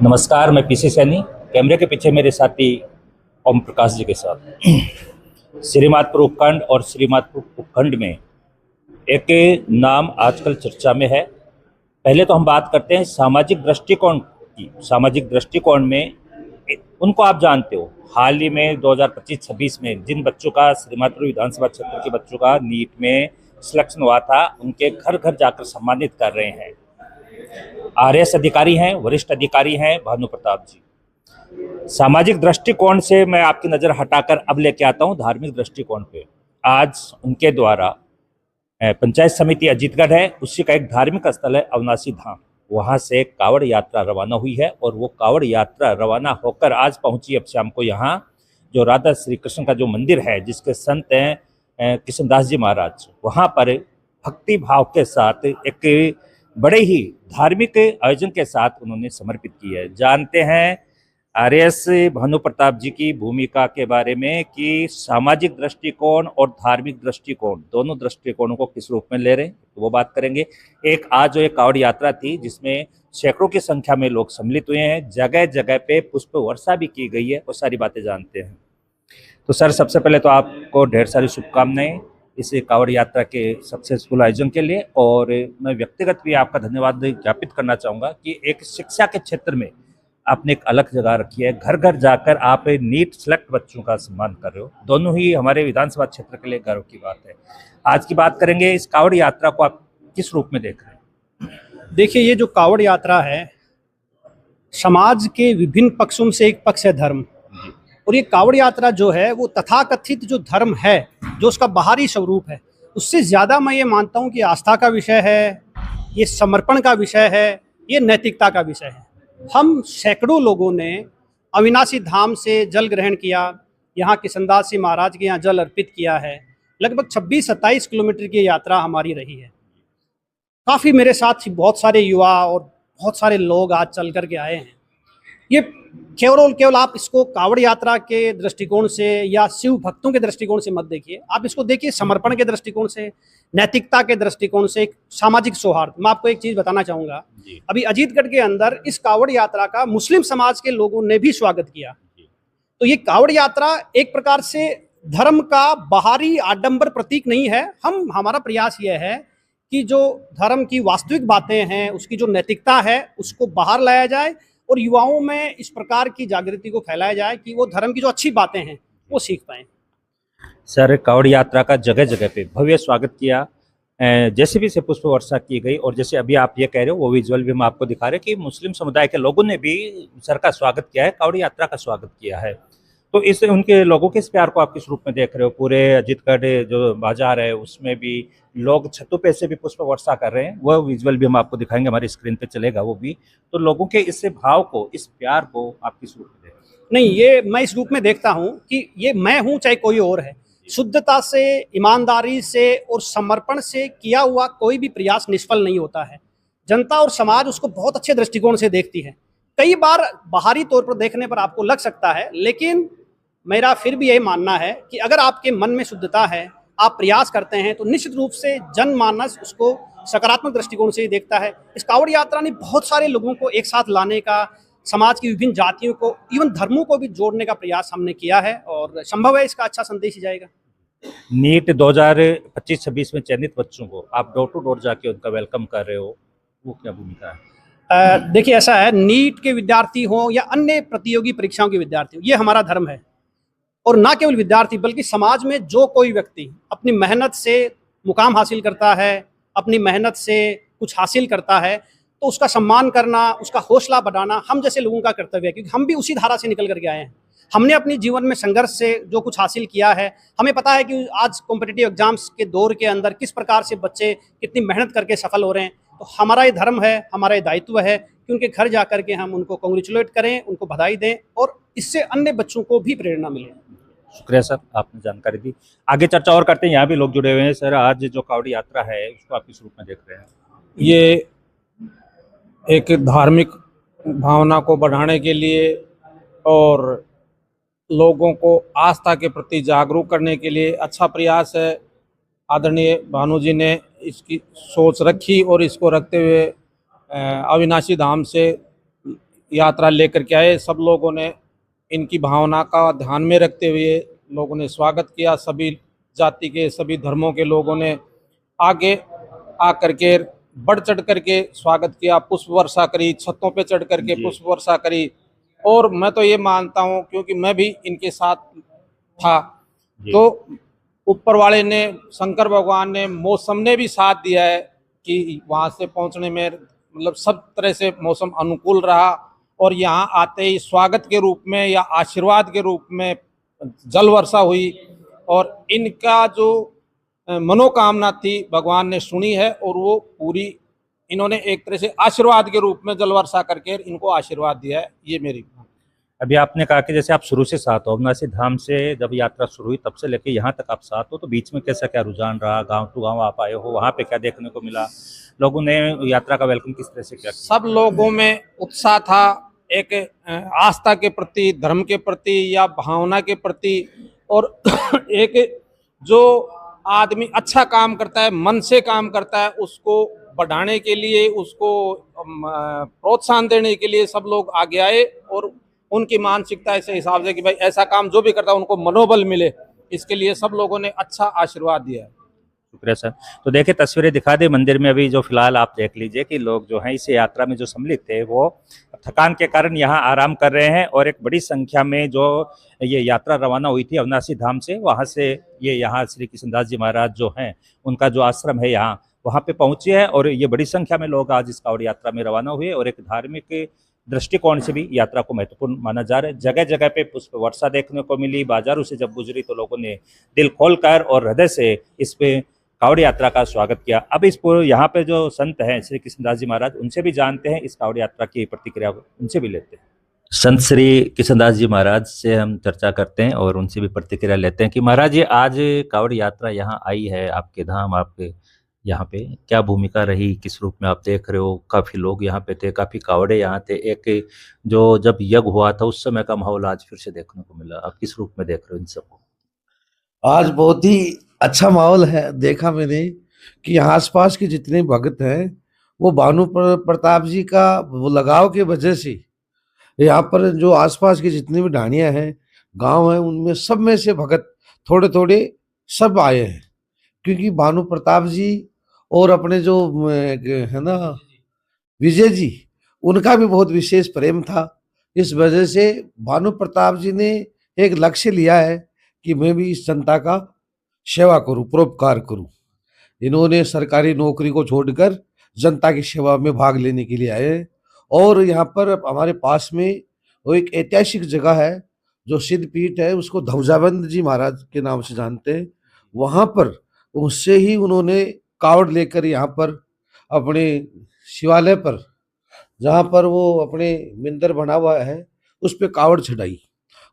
नमस्कार, मैं पीसी सैनी। कैमरे के पीछे मेरे साथी ओम प्रकाश जी के साथ। श्रीमाधपुर उपखंड और श्रीमाधपुर उपखंड में एक नाम आजकल चर्चा में है। पहले तो हम बात करते हैं सामाजिक दृष्टिकोण की। सामाजिक दृष्टिकोण में उनको आप जानते हो, हाल ही में 2025-26 में जिन बच्चों का श्रीमाधपुर विधानसभा क्षेत्र के बच्चों का नीट में सिलेक्शन हुआ था, उनके घर घर जाकर सम्मानित कर रहे हैं। आरएएस अधिकारी हैं, वरिष्ठ अधिकारी हैं भानु प्रताप जी। सामाजिक दृष्टिकोण से मैं आपकी नज़र हटाकर अब लेके आता हूं धार्मिक दृष्टिकोण पे। आज उनके द्वारा पंचायत समिति अजीतगढ़ है, उसी का एक धार्मिक स्थल है अविनाशी धाम। वहां से कावड़ यात्रा रवाना हुई है और वो कावड़ यात्रा रवाना होकर आज पहुंची अब शाम को यहाँ जो राधा श्री कृष्ण का जो मंदिर है, जिसके संत हैं कृष्णदास जी महाराज, वहाँ पर भक्ति भाव के साथ एक बड़े ही धार्मिक आयोजन के साथ उन्होंने समर्पित की है। जानते हैं आरएएस भानु प्रताप जी की भूमिका के बारे में कि सामाजिक दृष्टिकोण और धार्मिक दृष्टिकोण दोनों दृष्टिकोणों को किस रूप में ले रहे हैं, तो वो बात करेंगे। एक आज जो एक कावड़ यात्रा थी जिसमें सैकड़ों की संख्या में लोग सम्मिलित हुए हैं, जगह जगह पे पुष्प वर्षा भी की गई है, और सारी बातें जानते हैं। तो सर, सबसे पहले तो आपको ढेर सारी शुभकामनाएं इस कावड़ यात्रा के सक्सेसफुल आयोजन के लिए, और मैं व्यक्तिगत भी आपका धन्यवाद ज्ञापित करना चाहूँगा कि एक शिक्षा के क्षेत्र में आपने एक अलग जगह रखी है। घर घर जाकर आप नीट सेलेक्ट बच्चों का सम्मान कर रहे हो, दोनों ही हमारे विधानसभा क्षेत्र के लिए गर्व की बात है। आज की बात करेंगे, इस कावड़ यात्रा को आप किस रूप में देख रहे हैं? देखिए, ये जो कावड़ यात्रा है, समाज के विभिन्न पक्षों से एक पक्ष है धर्म, और ये कावड़ यात्रा जो है वो तथाकथित जो धर्म है, जो उसका बाहरी स्वरूप है, उससे ज़्यादा मैं ये मानता हूँ कि आस्था का विषय है, ये समर्पण का विषय है, ये नैतिकता का विषय है। हम सैकड़ों लोगों ने अविनाशी धाम से जल ग्रहण किया, यहाँ कृष्णदास जी महाराज के यहाँ जल अर्पित किया है। लगभग 26-27 किलोमीटर की यात्रा हमारी रही है। काफ़ी मेरे साथ बहुत सारे युवा और बहुत सारे लोग आज चल कर के आए हैं। ये केवल आप इसको कावड़ यात्रा के दृष्टिकोण से या शिव भक्तों के दृष्टिकोण से मत देखिए, आप इसको देखिए समर्पण के दृष्टिकोण से, नैतिकता के दृष्टिकोण से, एक सामाजिक सौहार्द। मैं आपको एक चीज़ बताना चाहूँगा, अभी अजीतगढ़ के अंदर इस कावड़ यात्रा का मुस्लिम समाज के लोगों ने भी स्वागत किया। तो ये कावड़ यात्रा एक प्रकार से धर्म का बाहरी आडंबर प्रतीक नहीं है। हमारा प्रयास यह है कि जो धर्म की वास्तविक बातें हैं, उसकी जो नैतिकता है, उसको बाहर लाया जाए और युवाओं में इस प्रकार की जागृति को फैलाया जाए कि वो धर्म की जो अच्छी बातें हैं वो सीख पाएं। सर, कावड़ यात्रा का जगह जगह पे भव्य स्वागत किया, जैसे भी से पुष्प वर्षा की गई, और जैसे अभी आप ये कह रहे हो वो विजुअल भी हम आपको दिखा रहे हैं कि मुस्लिम समुदाय के लोगों ने भी सर का स्वागत किया है, कावड़ यात्रा का स्वागत किया है। तो इस उनके लोगों के इस प्यार को आप किस रूप में देख रहे हो? पूरे अजीतगढ़ जो बाजार है उसमें भी लोग छतों पे से भी पुष्प वर्षा कर रहे हैं, वो विजुअल भी हम आपको दिखाएंगे, हमारी स्क्रीन पे चलेगा वो भी। तो लोगों के इस भाव को, इस प्यार को आप किस रूप में देख रहे हो? नहीं, ये मैं इस रूप में देखता हूँ कि ये मैं हूँ चाहे कोई और है, शुद्धता से, ईमानदारी से और समर्पण से किया हुआ कोई भी प्रयास निष्फल नहीं होता है। जनता और समाज उसको बहुत अच्छे दृष्टिकोण से देखती है। कई बार बाहरी तौर पर देखने पर आपको लग सकता है, लेकिन मेरा फिर भी यही मानना है कि अगर आपके मन में शुद्धता है, आप प्रयास करते हैं, तो निश्चित रूप से जनमानस उसको सकारात्मक दृष्टिकोण से ही देखता है। इस कावड़ यात्रा ने बहुत सारे लोगों को एक साथ लाने का, समाज की विभिन्न जातियों को, इवन धर्मों को भी जोड़ने का प्रयास हमने किया है, और संभव है इसका अच्छा संदेश ही जाएगा। नीट 2025-26 में चयनित बच्चों को आप डोर टू डोर जाके उनका वेलकम कर रहे हो, वो क्या भूमिका है? देखिए, ऐसा है, नीट के विद्यार्थी हों या अन्य प्रतियोगी परीक्षाओं के विद्यार्थी हों, ये हमारा धर्म है। और ना केवल विद्यार्थी बल्कि समाज में जो कोई व्यक्ति अपनी मेहनत से मुकाम हासिल करता है, अपनी मेहनत से कुछ हासिल करता है, तो उसका सम्मान करना, उसका हौसला बढ़ाना हम जैसे लोगों का कर्तव्य है, क्योंकि हम भी उसी धारा से निकल करके आए हैं। हमने अपने जीवन में संघर्ष से जो कुछ हासिल किया है, हमें पता है कि आज कॉम्पिटिटिव एग्जाम्स के दौर के अंदर किस प्रकार से बच्चे कितनी मेहनत करके सफल हो रहे हैं। तो हमारा ये धर्म है, हमारा ये दायित्व है कि उनके घर जा करके हम उनको कॉन्ग्रेचुलेट करें, उनको बधाई दें, और इससे अन्य बच्चों को भी प्रेरणा मिले। शुक्रिया सर, आपने जानकारी दी। आगे चर्चा और करते हैं, यहाँ भी लोग जुड़े हुए हैं। सर, आज जो कावड़ यात्रा है उसको आप किस रूप में देख रहे हैं? ये एक धार्मिक भावना को बढ़ाने के लिए और लोगों को आस्था के प्रति जागरूक करने के लिए अच्छा प्रयास है। आदरणीय भानु जी ने इसकी सोच रखी और इसको रखते हुए अविनाशी धाम से यात्रा लेकर के आए। सब लोगों ने इनकी भावना का ध्यान में रखते हुए लोगों ने स्वागत किया। सभी जाति के, सभी धर्मों के लोगों ने आगे आकर के बढ़ चढ़ करके स्वागत किया, पुष्प वर्षा करी, छतों पे चढ़ करके पुष्प वर्षा करी। और मैं तो ये मानता हूँ, क्योंकि मैं भी इनके साथ था, तो ऊपर वाले ने, शंकर भगवान ने, मौसम ने भी साथ दिया है कि वहाँ से पहुँचने में मतलब सब तरह से मौसम अनुकूल रहा। और यहाँ आते ही स्वागत के रूप में या आशीर्वाद के रूप में जल वर्षा हुई, और इनका जो मनोकामना थी भगवान ने सुनी है, और वो पूरी इन्होंने एक तरह से आशीर्वाद के रूप में जल वर्षा करके इनको आशीर्वाद दिया है। ये मेरी। अभी आपने कहा कि जैसे आप शुरू से साथ हो, अविनाशी धाम से जब यात्रा शुरू हुई तब से लेकर यहाँ तक आप साथ हो, तो बीच में कैसा क्या रुझान रहा? गांव टू गांव आप आए हो, वहाँ पे क्या देखने को मिला? लोगों ने यात्रा का वेलकम किस तरह से किया? सब लोगों में उत्साह था, एक आस्था के प्रति, धर्म के प्रति या भावना के प्रति। और एक जो आदमी अच्छा काम करता है, मन से काम करता है, उसको बढ़ाने के लिए, उसको प्रोत्साहन देने के लिए सब लोग आगे आए। और उनकी मानसिकता ऐसे हिसाब से कि भाई ऐसा काम जो भी करता है उनको मनोबल मिले, इसके लिए सब लोगों ने अच्छा आशीर्वाद दिया है। शुक्रिया सर। तो देखिए तस्वीरें दिखा दे मंदिर में अभी जो फिलहाल आप देख लीजिए कि लोग जो हैं इस यात्रा में जो सम्मिलित थे वो थकान के कारण यहाँ आराम कर रहे हैं, और एक बड़ी संख्या में जो ये यात्रा रवाना हुई थी अविनाशी धाम से, वहाँ से ये यहाँ श्री कृष्णदास जी महाराज जो हैं उनका जो आश्रम है यहाँ, वहाँ पे पहुँचे हैं। और ये बड़ी संख्या में लोग आज इस कांवड़ यात्रा में रवाना हुए, और एक धार्मिक दृष्टिकोण से भी यात्रा को महत्वपूर्ण माना जा रहा है। जगह जगह पे पुष्प वर्षा देखने को मिली, बाजारों से जब गुजरी तो लोगों ने दिल खोलकर और हृदय से इस पे कांवड़ यात्रा का स्वागत किया। अब इस यहाँ पे जो संत हैं श्री कृष्णदास जी महाराज, उनसे भी जानते हैं, इस कांवड़ यात्रा की प्रतिक्रिया उनसे भी लेते हैं। संत श्री कृष्णदास जी महाराज से हम चर्चा करते हैं और उनसे भी प्रतिक्रिया लेते हैं कि महाराज ये आज कांवड़ यात्रा यहाँ आई है आपके धाम, आपके यहाँ पे क्या भूमिका रही, किस रूप में आप देख रहे हो? काफ़ी लोग यहाँ पे थे, काफ़ी कावड़े यहाँ थे, एक जो जब यज्ञ हुआ था उस समय का माहौल आज फिर से देखने को मिला। आप किस रूप में देख रहे हो इन सबको? आज बहुत ही अच्छा माहौल है। देखा मैंने कि यहाँ आसपास के जितने भक्त हैं वो भानु प्रताप जी का वो लगाव के वजह से यहाँ पर जो आसपास की जितनी भी ढाणियाँ हैं, गांव हैं, उनमें सब में से भक्त थोड़े थोड़े सब आए हैं। क्योंकि भानु प्रताप जी और अपने जो है ना विजय जी, उनका भी बहुत विशेष प्रेम था। इस वजह से भानु प्रताप जी ने एक लक्ष्य लिया है कि मैं भी इस जनता का सेवा करूं, परोपकार करूं। इन्होंने सरकारी नौकरी को छोड़कर जनता की सेवा में भाग लेने के लिए आए। और यहाँ पर हमारे पास में वो एक ऐतिहासिक जगह है जो सिद्ध पीठ है, उसको ध्वजाबंद जी महाराज के नाम से जानते हैं। वहाँ पर उससे ही उन्होंने कावड़ लेकर यहाँ पर अपने शिवालय पर, जहाँ पर वो अपने मंदिर बना हुआ है, उस पर कावड़ चढ़ाई।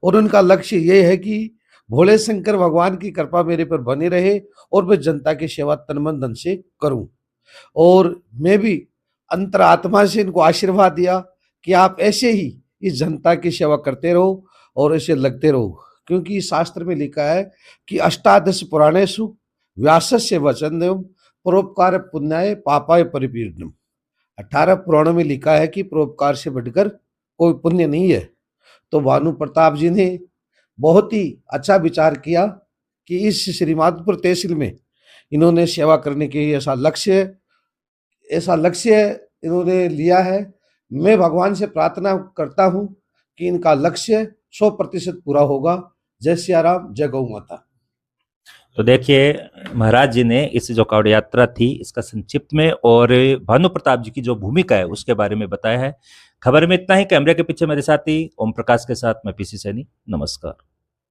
और उनका लक्ष्य ये है कि भोले शंकर भगवान की कृपा मेरे पर बनी रहे और मैं जनता की सेवा तन मन धन से करूं। और मैं भी अंतरात्मा से इनको आशीर्वाद दिया कि आप ऐसे ही इस जनता की सेवा करते रहो और ऐसे लगते रहो। क्योंकि शास्त्र में लिखा है कि अष्टादश पुराणेषु व्यासस्य वचनदेव परोपकार पुण्याय पापाय परिपीडनम। 18 पुराणों में लिखा है कि परोपकार से बढ़कर कोई पुण्य नहीं है। तो भानु प्रताप जी ने बहुत ही अच्छा विचार किया कि इस श्रीमाधपुर तहसील में इन्होंने सेवा करने के ऐसा लक्ष्य इन्होंने लिया है। मैं भगवान से प्रार्थना करता हूं कि इनका लक्ष्य 100% पूरा होगा। जय सिया राम, जय गौ माता। तो देखिए महाराज जी ने इस जो कावड़ यात्रा थी इसका संक्षिप्त में और भानु प्रताप जी की जो भूमिका है उसके बारे में बताया है। खबर में इतना ही। कैमरे के पीछे मेरे साथी ओम प्रकाश के साथ मैं पीसी सैनी। नमस्कार।